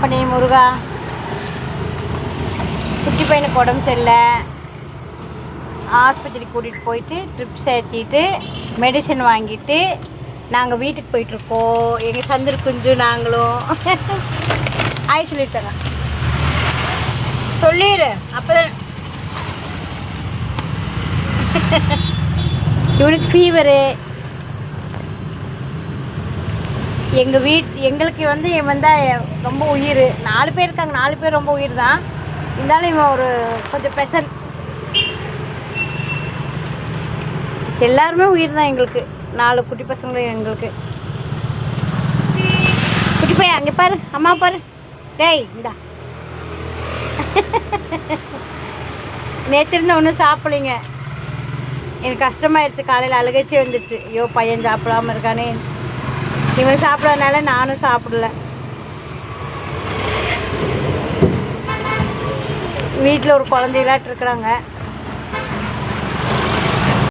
அப்பனே முருகா, குட்டி பையனுக்கு உடம்பு சரியில்லை, ஆஸ்பத்திரிக்கு கூட்டிகிட்டு போயிட்டு ட்ரிப்ஸ் ஏற்றிட்டு மெடிசன் வாங்கிட்டு நாங்கள் வீட்டுக்கு போயிட்டுருக்கோம். எங்கள் சந்திர குஞ்சு நாங்களும். ஆய் சொல்லிட்டாங்க, சொல்லிடு அப்போ தான். இவனுக்கு ஃபீவரு. எங்களுக்கு வந்து இவன் தான் ரொம்ப உயிர். 4 பேர் இருக்காங்க, 4 பேர் ரொம்ப உயிர் தான். இருந்தாலும் இவன் ஒரு கொஞ்சம் பெசன். எல்லாருமே உயிர் தான் எங்களுக்கு. 4 குட்டி பசங்களும் எங்களுக்கு. குட்டி பையன் அங்கே பாரு, அம்மா பாரு. டேய் இந்தா. நேற்று இருந்த ஒன்றும் சாப்பிட்லிங்க. எனக்கு கஷ்டமாயிடுச்சு. காலையில் அழுகச்சி வந்துடுச்சு. ஐயோ பையன் சாப்பிடாமல் இருக்கானே. இவன் சாப்பிடாதனால நானும் சாப்பிடல. வீட்டில் ஒரு குழந்தைகளாட்டு இருக்கிறாங்க.